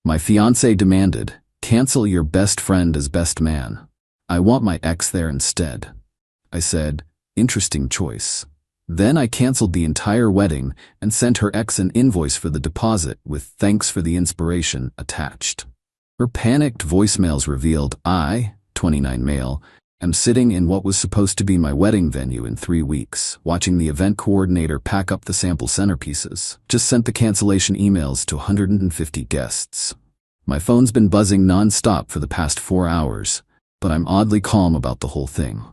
My fiancé demanded, "Cancel your best friend as best man. I want my ex there instead." I said, "Interesting choice." Then I canceled the entire wedding and sent her ex an invoice for the deposit with "thanks for the inspiration" attached. Her panicked voicemails revealed I, 29 male, am sitting in what was supposed to be my wedding venue in 3 weeks, watching the event coordinator pack up the sample centerpieces. Just sent the cancellation emails to 150 guests. My phone's been buzzing non-stop for the past 4 hours, but I'm oddly calm about the whole thing.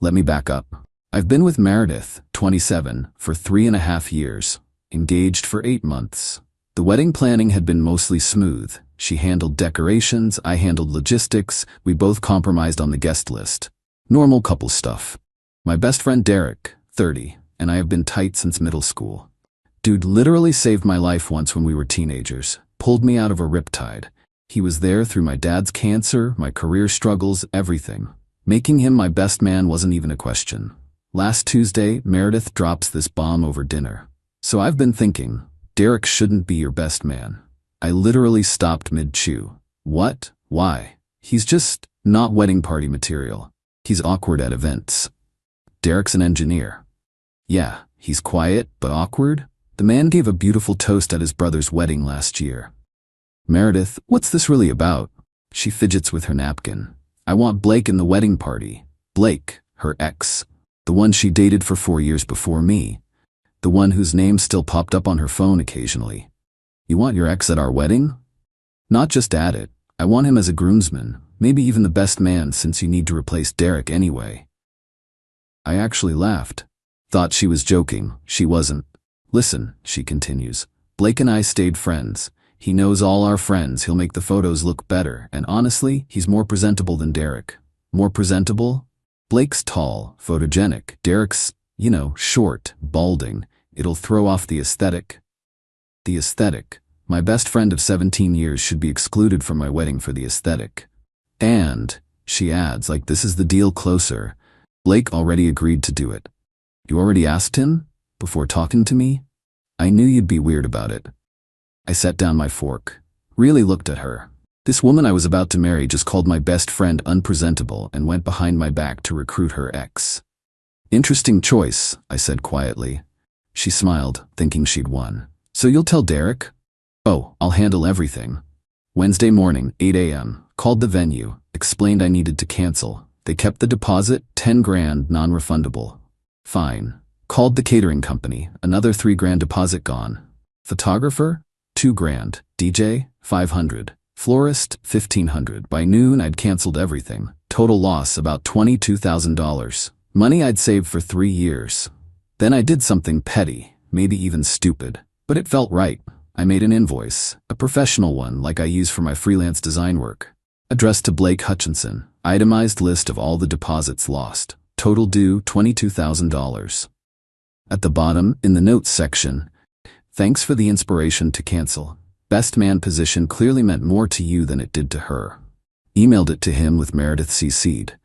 Let me back up. I've been with Meredith, 27, for 3.5 years, engaged for 8 months. The wedding planning had been mostly smooth. She handled decorations, I handled logistics, we both compromised on the guest list. Normal couple stuff. My best friend Derek, 30, and I have been tight since middle school. Dude literally saved my life once when we were teenagers, pulled me out of a riptide. He was there through my dad's cancer, my career struggles, everything. Making him my best man wasn't even a question. Last Tuesday, Meredith drops this bomb over dinner. So I've been thinking, Derek shouldn't be your best man. I literally stopped mid-chew. What? Why? He's just not wedding party material. He's awkward at events. Derek's an engineer. Yeah, he's quiet, but awkward. The man gave a beautiful toast at his brother's wedding last year. Meredith, what's this really about? She fidgets with her napkin. I want Blake in the wedding party. Blake, her ex. The one she dated for 4 years before me. The one whose name still popped up on her phone occasionally. You want your ex at our wedding? Not just at it. I want him as a groomsman, maybe even the best man since you need to replace Derek anyway. I actually laughed. Thought she was joking. She wasn't. Listen, she continues. Blake and I stayed friends. He knows all our friends. He'll make the photos look better, and honestly, he's more presentable than Derek. More presentable? Blake's tall, photogenic. Derek's, short, balding. It'll throw off the aesthetic. The aesthetic. My best friend of 17 years should be excluded from my wedding for the aesthetic. And, she adds, like this is the deal closer. Blake already agreed to do it. You already asked him? Before talking to me? I knew you'd be weird about it. I set down my fork. Really looked at her. This woman I was about to marry just called my best friend unpresentable and went behind my back to recruit her ex. Interesting choice, I said quietly. She smiled, thinking she'd won. So you'll tell Derek? Oh, I'll handle everything. Wednesday morning, 8 a.m., called the venue, explained I needed to cancel. They kept the deposit, 10 grand, non-refundable. Fine. Called the catering company, another 3 grand deposit gone. Photographer? 2 grand. DJ? 500. Florist? 1,500. By noon, I'd canceled everything. Total loss about $22,000. Money I'd saved for 3 years. Then I did something petty, maybe even stupid. But it felt right. I made an invoice, a professional one like I use for my freelance design work. Addressed to Blake Hutchinson. Itemized list of all the deposits lost. Total due $22,000. At the bottom, in the notes section, thanks for the inspiration to cancel. Best man position clearly meant more to you than it did to her. Emailed it to him with Meredith CC'd.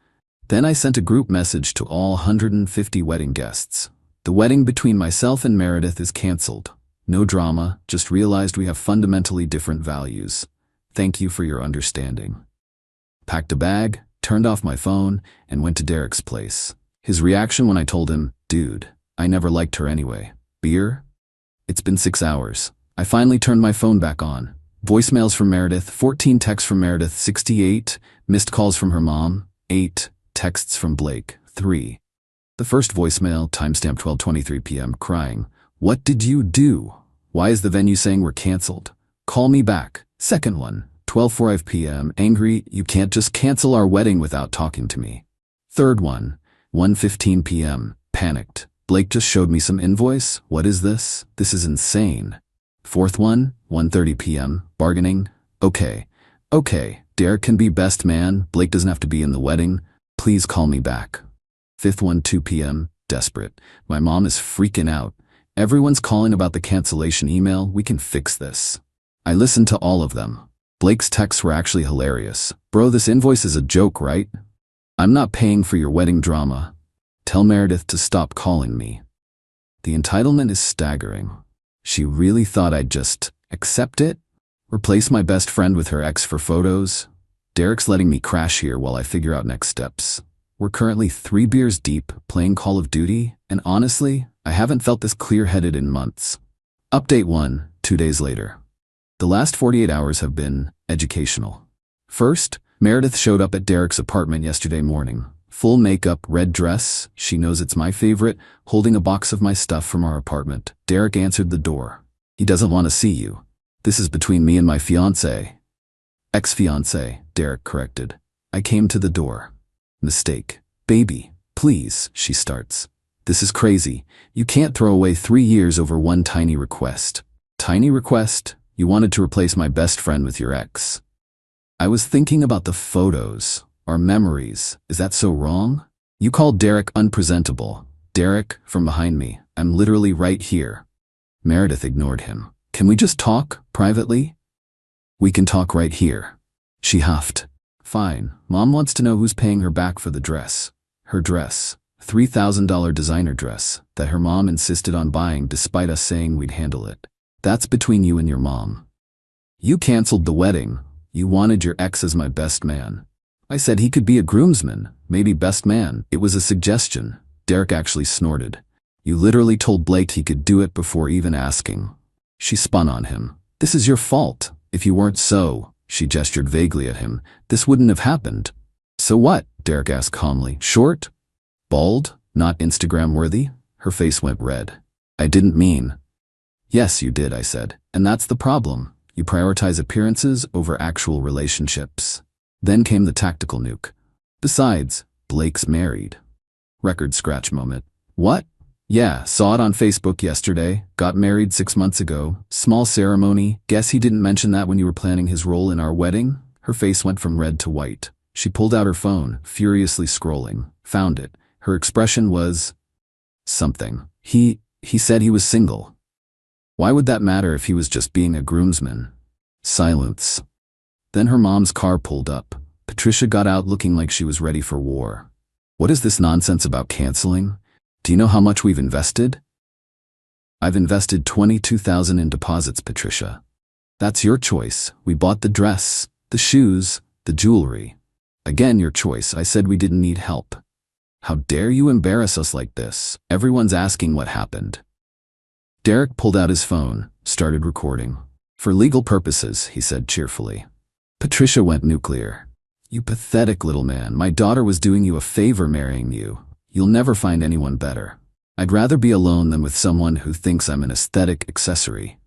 Then I sent a group message to all 150 wedding guests. The wedding between myself and Meredith is canceled. No drama, just realized we have fundamentally different values. Thank you for your understanding. Packed a bag, turned off my phone, and went to Derek's place. His reaction when I told him, dude, I never liked her anyway. Beer? It's been 6 hours. I finally turned my phone back on. Voicemails from Meredith, 14 texts from Meredith, 68, missed calls from her mom, 8, texts from Blake, 3. The first voicemail, timestamp 12:23 p.m., crying, "What did you do? Why is the venue saying we're canceled? Call me back." Second one, 12:05 p.m., angry, "You can't just cancel our wedding without talking to me." Third one, 1:15 p.m., panicked. "Blake just showed me some invoice? What is this? This is insane." Fourth one, 1:30 p.m., bargaining. Okay, Derek can be best man, Blake doesn't have to be in the wedding. Please call me back. Fifth one, 2 p.m., desperate. My mom is freaking out. Everyone's calling about the cancellation email, we can fix this. I listened to all of them. Blake's texts were actually hilarious. Bro, this invoice is a joke, right? I'm not paying for your wedding drama. Tell Meredith to stop calling me. The entitlement is staggering. She really thought I'd just accept it? Replace my best friend with her ex for photos? Derek's letting me crash here while I figure out next steps. We're currently 3 beers deep, playing Call of Duty, and honestly, I haven't felt this clear-headed in months. Update 1, 2 days later. The last 48 hours have been educational. First, Meredith showed up at Derek's apartment yesterday morning. Full makeup, red dress, she knows it's my favorite, holding a box of my stuff from our apartment. Derek answered the door. He doesn't want to see you. This is between me and my fiancée. Ex-fiancée, Derek corrected. I came to the door. Mistake. Baby, please, she starts. This is crazy. You can't throw away 3 years over one tiny request. Tiny request? You wanted to replace my best friend with your ex. I was thinking about the photos, our memories. Is that so wrong? You called Derek unpresentable. Derek, from behind me, I'm literally right here. Meredith ignored him. Can we just talk, privately? We can talk right here. She huffed. Fine. Mom wants to know who's paying her back for the dress. Her dress. $3,000 designer dress that her mom insisted on buying despite us saying we'd handle it. That's between you and your mom. You canceled the wedding. You wanted your ex as my best man. I said he could be a groomsman, maybe best man. It was a suggestion. Derek actually snorted. You literally told Blake he could do it before even asking. She spun on him. This is your fault. If you weren't so, she gestured vaguely at him, this wouldn't have happened. So what? Derek asked calmly. Short? Bald? Not Instagram worthy? Her face went red. I didn't mean. Yes, you did, I said. And that's the problem. You prioritize appearances over actual relationships. Then came the tactical nuke. Besides, Blake's married. Record scratch moment. What? Yeah, saw it on Facebook yesterday. Got married 6 months ago. Small ceremony. Guess he didn't mention that when you were planning his role in our wedding? Her face went from red to white. She pulled out her phone, furiously scrolling. Found it. Her expression was something. He said he was single. Why would that matter if he was just being a groomsman? Silence. Then her mom's car pulled up. Patricia got out looking like she was ready for war. What is this nonsense about canceling? Do you know how much we've invested? I've invested $22,000 in deposits, Patricia. That's your choice. We bought the dress, the shoes, the jewelry. Again, your choice. I said we didn't need help. How dare you embarrass us like this? Everyone's asking what happened. Derek pulled out his phone, started recording. For legal purposes, he said cheerfully. Patricia went nuclear. You pathetic little man. My daughter was doing you a favor marrying you. You'll never find anyone better. I'd rather be alone than with someone who thinks I'm an aesthetic accessory.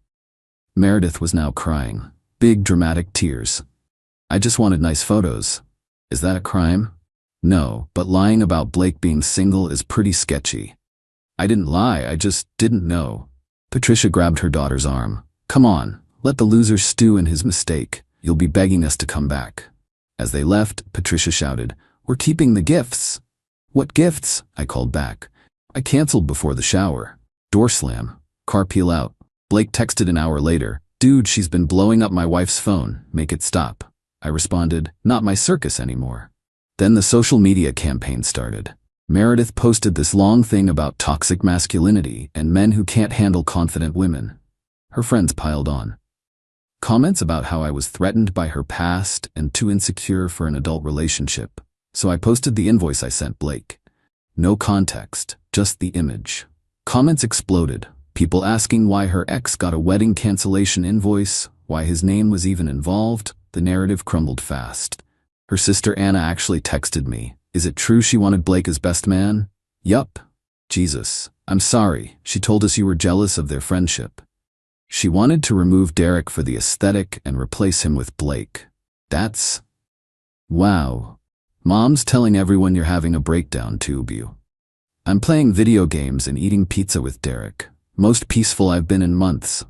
Meredith was now crying. Big dramatic tears. I just wanted nice photos. Is that a crime? No, but lying about Blake being single is pretty sketchy. I didn't lie, I just didn't know. Patricia grabbed her daughter's arm. Come on, let the loser stew in his mistake. You'll be begging us to come back. As they left, Patricia shouted, We're keeping the gifts. What gifts? I called back. I canceled before the shower. Door slam. Car peel out. Blake texted an hour later. Dude, she's been blowing up my wife's phone. Make it stop. I responded, not my circus anymore. Then the social media campaign started. Meredith posted this long thing about toxic masculinity and men who can't handle confident women. Her friends piled on. Comments about how I was threatened by her past and too insecure for an adult relationship. So I posted the invoice I sent Blake. No context, just the image. Comments exploded. People asking why her ex got a wedding cancellation invoice, why his name was even involved. The narrative crumbled fast. Her sister Anna actually texted me. Is it true she wanted Blake as best man? Yup. Jesus. I'm sorry. She told us you were jealous of their friendship. She wanted to remove Derek for the aesthetic and replace him with Blake. That's... Wow. Mom's telling everyone you're having a breakdown, tube you. I'm playing video games and eating pizza with Derek. Most peaceful I've been in months.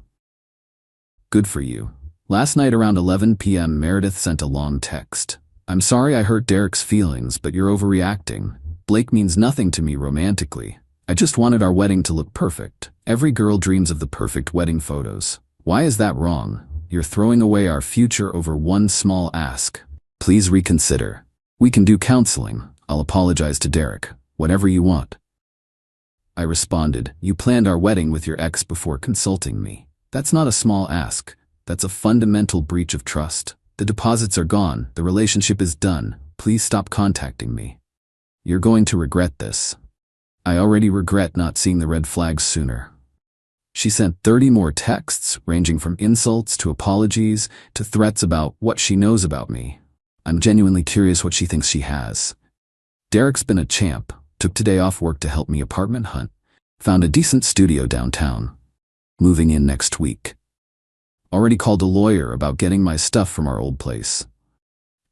Good for you. Last night around 11 p.m. Meredith sent a long text. I'm sorry I hurt Derek's feelings, but you're overreacting. Blake means nothing to me romantically. I just wanted our wedding to look perfect. Every girl dreams of the perfect wedding photos. Why is that wrong? You're throwing away our future over one small ask. Please reconsider. We can do counseling. I'll apologize to Derek. Whatever you want. I responded, you planned our wedding with your ex before consulting me. That's not a small ask. That's a fundamental breach of trust. The deposits are gone. The relationship is done. Please stop contacting me. You're going to regret this. I already regret not seeing the red flags sooner. She sent 30 more texts, ranging from insults to apologies to threats about what she knows about me. I'm genuinely curious what she thinks she has. Derek's been a champ. Took today off work to help me apartment hunt. Found a decent studio downtown. Moving in next week. Already called a lawyer about getting my stuff from our old place.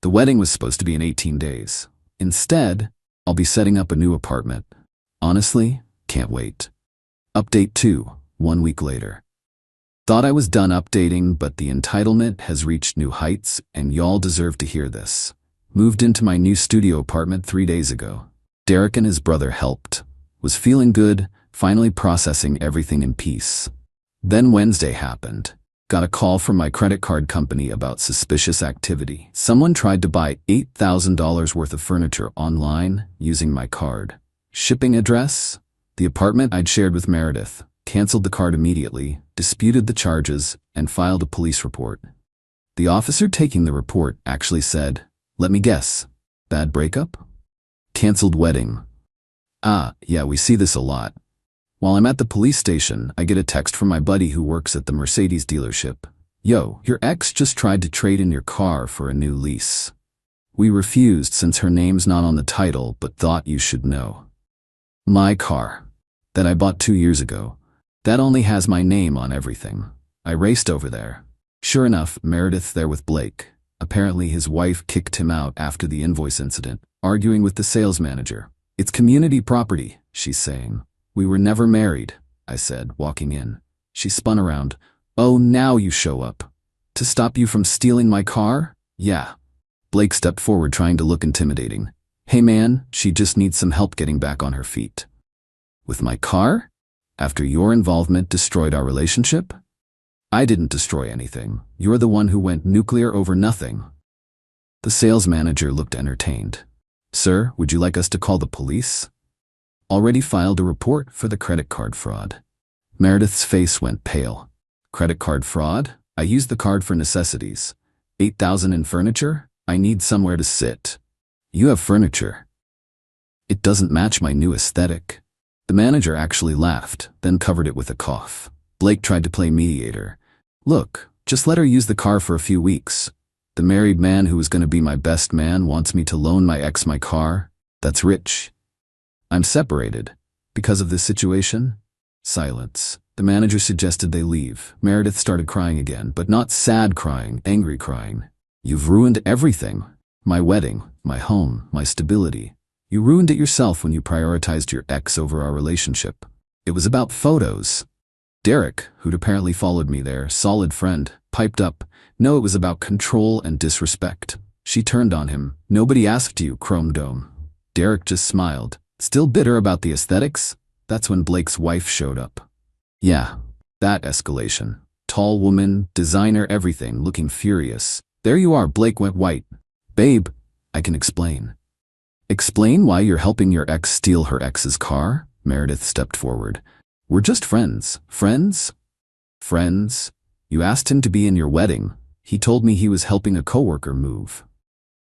The wedding was supposed to be in 18 days. Instead, I'll be setting up a new apartment. Honestly, can't wait. Update 2, 1 week later. Thought I was done updating, but the entitlement has reached new heights, and y'all deserve to hear this. Moved into my new studio apartment 3 days ago. Derek and his brother helped. Was feeling good, finally processing everything in peace. Then Wednesday happened. Got a call from my credit card company about suspicious activity. Someone tried to buy $8,000 worth of furniture online using my card. Shipping address? The apartment I'd shared with Meredith. Canceled the card immediately, disputed the charges, and filed a police report. The officer taking the report actually said, "Let me guess, bad breakup? Canceled wedding." Yeah, we see this a lot. While I'm at the police station, I get a text from my buddy who works at the Mercedes dealership. "Yo, your ex just tried to trade in your car for a new lease. We refused since her name's not on the title, but thought you should know." My car, that I bought 2 years ago, that only has my name on everything. I raced over there. Sure enough, Meredith's there with Blake. Apparently his wife kicked him out after the invoice incident, arguing with the sales manager. "It's community property," she's saying. "We were never married," I said, walking in. She spun around. "Oh, now you show up. To stop you from stealing my car?" "Yeah." Blake stepped forward, trying to look intimidating. "Hey man, she just needs some help getting back on her feet." "With my car? After your involvement destroyed our relationship?" "I didn't destroy anything. You're the one who went nuclear over nothing." The sales manager looked entertained. "Sir, would you like us to call the police?" "Already filed a report for the credit card fraud." Meredith's face went pale. "Credit card fraud? I used the card for necessities. $8,000 in furniture? I need somewhere to sit." "You have furniture." "It doesn't match my new aesthetic." The manager actually laughed, then covered it with a cough. Blake tried to play mediator. "Look, just let her use the car for a few weeks. The married man who was going to be my best man wants me to loan my ex my car? That's rich. I'm separated. Because of this situation?" Silence. The manager suggested they leave. Meredith started crying again, but not sad crying, angry crying. "You've ruined everything. My wedding, my home, my stability. You ruined it yourself when you prioritized your ex over our relationship. It was about photos." Derek, who'd apparently followed me there, solid friend, piped up. "No, it was about control and disrespect." She turned on him. "Nobody asked you, Chrome Dome." Derek just smiled. Still bitter about the aesthetics? That's when Blake's wife showed up. Yeah, that escalation. Tall woman, designer, everything, looking furious. "There you are." Blake went white. "Babe, I can explain." "Explain why you're helping your ex steal her ex's car?" Meredith stepped forward. "We're just friends." "Friends? Friends? You asked him to be in your wedding. He told me he was helping a coworker move."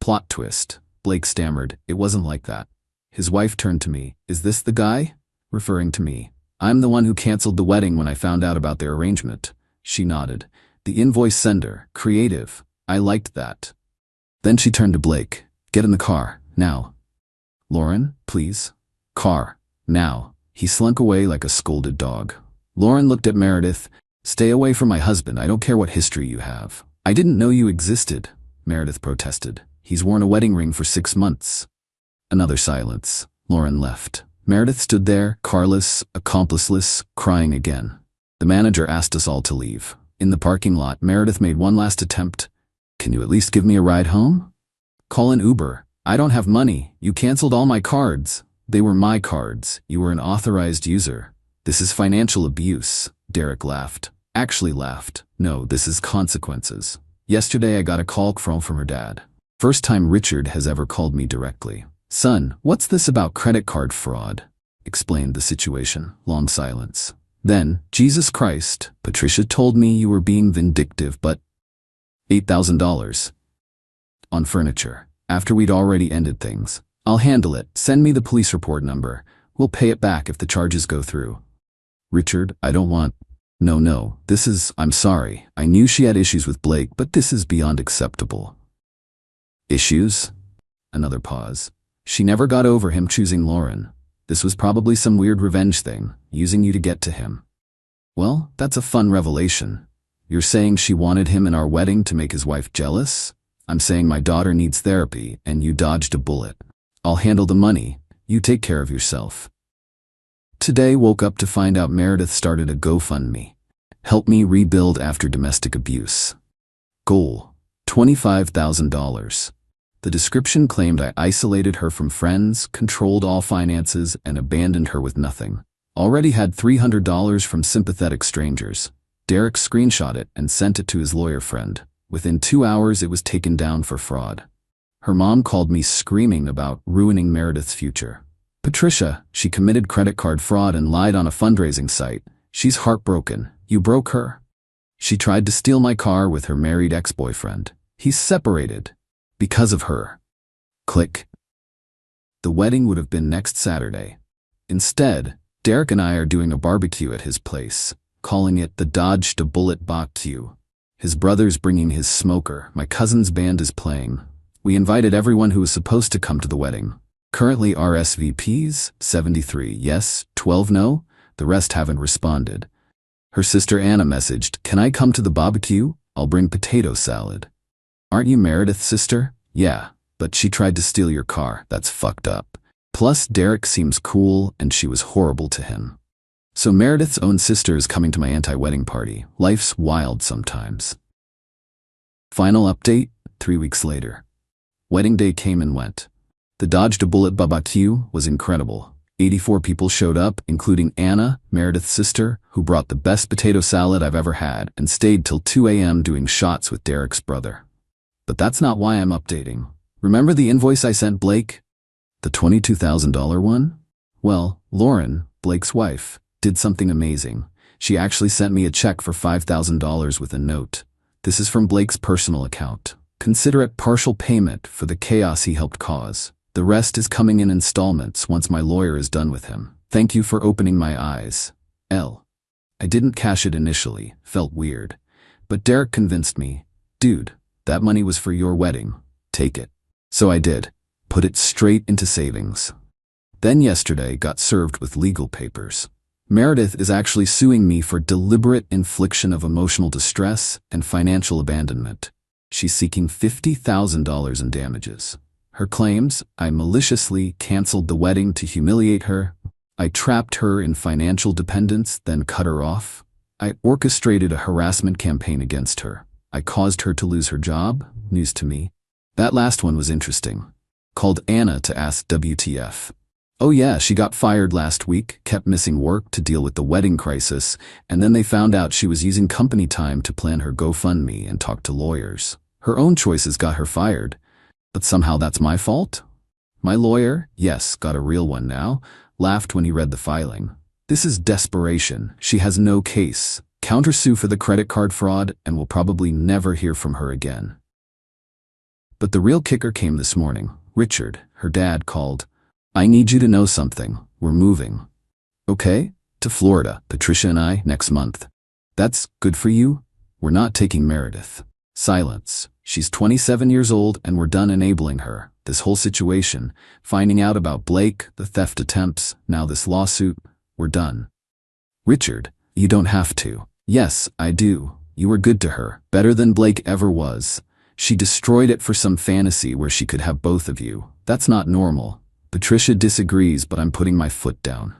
Plot twist. Blake stammered. "It wasn't like that." His wife turned to me. "Is this the guy?" Referring to me. "I'm the one who canceled the wedding when I found out about their arrangement." She nodded. "The invoice sender. Creative. I liked that." Then she turned to Blake. "Get in the car. Now." "Lauren, please." "Car. Now." He slunk away like a scolded dog. Lauren looked at Meredith. "Stay away from my husband. I don't care what history you have." "I didn't know you existed," Meredith protested. "He's worn a wedding ring for 6 months." Another silence. Lauren left. Meredith stood there, carless, accompliceless, crying again. The manager asked us all to leave. In the parking lot, Meredith made one last attempt. "Can you at least give me a ride home?" "Call an Uber." "I don't have money. You canceled all my cards." "They were my cards. You were an authorized user." "This is financial abuse." Derek laughed. Actually laughed. "No, this is consequences." Yesterday I got a call from her dad. First time Richard has ever called me directly. "Son, what's this about credit card fraud?" Explained the situation. Long silence. Then, "Jesus Christ, Patricia told me you were being vindictive, but $8,000. On furniture. After we'd already ended things. I'll handle it. Send me the police report number. We'll pay it back if the charges go through. Richard, I don't want... No, I'm sorry. I knew she had issues with Blake, but this is beyond acceptable. Issues? Another pause. She never got over him choosing Lauren. This was probably some weird revenge thing, using you to get to him. Well, that's a fun revelation. You're saying she wanted him in our wedding to make his wife jealous? I'm saying my daughter needs therapy, and you dodged a bullet. I'll handle the money. You take care of yourself. Today woke up to find out Meredith started a GoFundMe. Help me rebuild after domestic abuse. Goal: $25,000. The description claimed I isolated her from friends, controlled all finances, and abandoned her with nothing. Already had $300 from sympathetic strangers. Derek screenshot it and sent it to his lawyer friend. Within 2 hours, it was taken down for fraud. Her mom called me screaming about ruining Meredith's future. Patricia, she committed credit card fraud and lied on a fundraising site. She's heartbroken. You broke her. She tried to steal my car with her married ex-boyfriend. He's separated. Because of her. Click. The wedding would have been next Saturday. Instead, Derek and I are doing a barbecue at his place, calling it the Dodged a Bullet barbecue. His brother's bringing his smoker. My cousin's band is playing. We invited everyone who was supposed to come to the wedding. Currently RSVPs, 73 yes, 12 no. The rest haven't responded. Her sister Anna messaged, "Can I come to the barbecue? I'll bring potato salad." Aren't you Meredith's sister? Yeah, but she tried to steal your car. That's fucked up. Plus, Derek seems cool, and she was horrible to him. So Meredith's own sister is coming to my anti-wedding party. Life's wild sometimes. Final update, 3 weeks later. Wedding day came and went. The Dodged a Bullet barbecue was incredible. 84 people showed up, including Anna, Meredith's sister, who brought the best potato salad I've ever had and stayed till 2 a.m. doing shots with Derek's brother. But that's not why I'm updating. Remember the invoice I sent Blake? The $22,000 one? Well, Lauren, Blake's wife, did something amazing. She actually sent me a check for $5,000 with a note. This is from Blake's personal account. Consider it partial payment for the chaos he helped cause. The rest is coming in installments once my lawyer is done with him. Thank you for opening my eyes. L. I didn't cash it initially, felt weird. But Derek convinced me. Dude, that money was for your wedding. Take it. So I did. Put it straight into savings. Then yesterday got served with legal papers. Meredith is actually suing me for deliberate infliction of emotional distress and financial abandonment. She's seeking $50,000 in damages. Her claims: I maliciously canceled the wedding to humiliate her. I trapped her in financial dependence, then cut her off. I orchestrated a harassment campaign against her. I caused her to lose her job. News to me. That last one was interesting. Called Anna to ask WTF. Oh yeah, she got fired last week, kept missing work to deal with the wedding crisis, and then they found out she was using company time to plan her GoFundMe and talk to lawyers. Her own choices got her fired. But somehow that's my fault? My lawyer, yes, got a real one now, laughed when he read the filing. This is desperation. She has no case. Countersue for the credit card fraud and will probably never hear from her again. But the real kicker came this morning. Richard, her dad, called. I need you to know something. We're moving. Okay? To Florida, Patricia and I, next month. That's good for you? We're not taking Meredith. Silence. She's 27 years old and we're done enabling her. This whole situation, finding out about Blake, the theft attempts, now this lawsuit, we're done. Richard, you don't have to. Yes, I do. You were good to her, better than Blake ever was. She destroyed it for some fantasy where she could have both of you. That's not normal. Patricia disagrees, but I'm putting my foot down.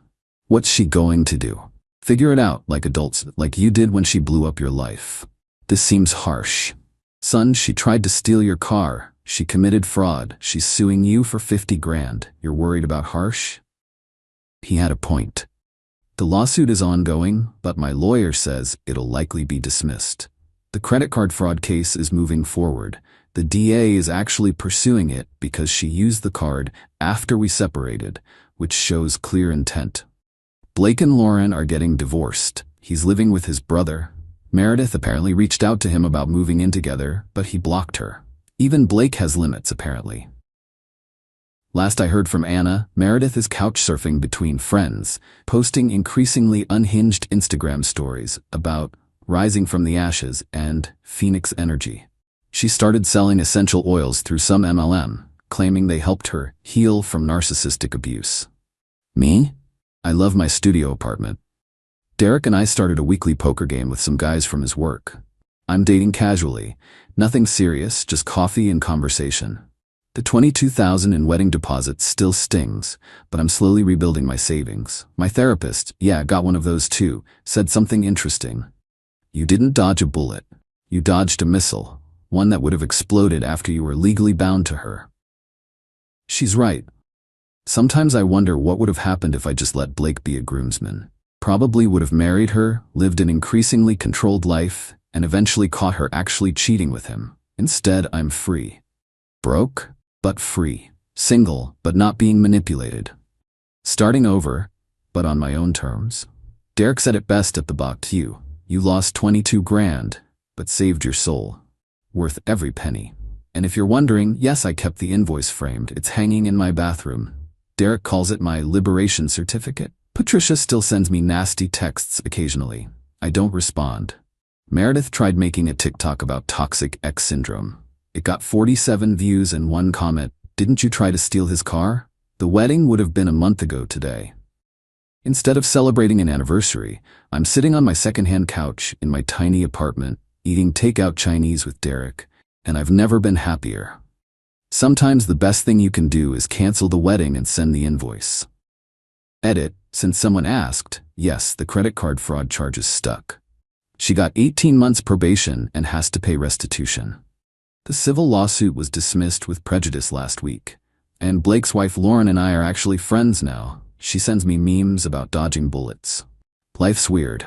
What's she going to do? Figure it out like adults, like you did when she blew up your life. This seems harsh. Son, she tried to steal your car. She committed fraud. She's suing you for 50 grand. You're worried about harsh? He had a point. The lawsuit is ongoing, but my lawyer says it'll likely be dismissed. The credit card fraud case is moving forward. The DA is actually pursuing it because she used the card after we separated, which shows clear intent. Blake and Lauren are getting divorced. He's living with his brother. Meredith apparently reached out to him about moving in together, but he blocked her. Even Blake has limits, apparently. Last I heard from Anna, Meredith is couch surfing between friends, posting increasingly unhinged Instagram stories about rising from the ashes and phoenix energy. She started selling essential oils through some MLM, claiming they helped her heal from narcissistic abuse. Me? I love my studio apartment. Derek and I started a weekly poker game with some guys from his work. I'm dating casually, nothing serious, just coffee and conversation. The $22,000 in wedding deposit still stings, but I'm slowly rebuilding my savings. My therapist, yeah, got one of those too, said something interesting. You didn't dodge a bullet. You dodged a missile, one that would have exploded after you were legally bound to her. She's right. Sometimes I wonder what would have happened if I just let Blake be a groomsman. Probably would have married her, lived an increasingly controlled life, and eventually caught her actually cheating with him. Instead, I'm free. Broke, but free. Single, but not being manipulated. Starting over, but on my own terms. Derek said it best at the BOQ. You lost 22 grand, but saved your soul. Worth every penny. And if you're wondering, yes, I kept the invoice framed. It's hanging in my bathroom. Derek calls it my liberation certificate. Patricia still sends me nasty texts occasionally. I don't respond. Meredith tried making a TikTok about toxic ex syndrome. It got 47 views and one comment. Didn't you try to steal his car? The wedding would have been a month ago today. Instead of celebrating an anniversary, I'm sitting on my secondhand couch in my tiny apartment, eating takeout Chinese with Derek, and I've never been happier. Sometimes the best thing you can do is cancel the wedding and send the invoice. Edit, since someone asked, yes, the credit card fraud charges stuck. She got 18 months probation and has to pay restitution. The civil lawsuit was dismissed with prejudice last week, and Blake's wife Lauren and I are actually friends now. She sends me memes about dodging bullets. Life's weird.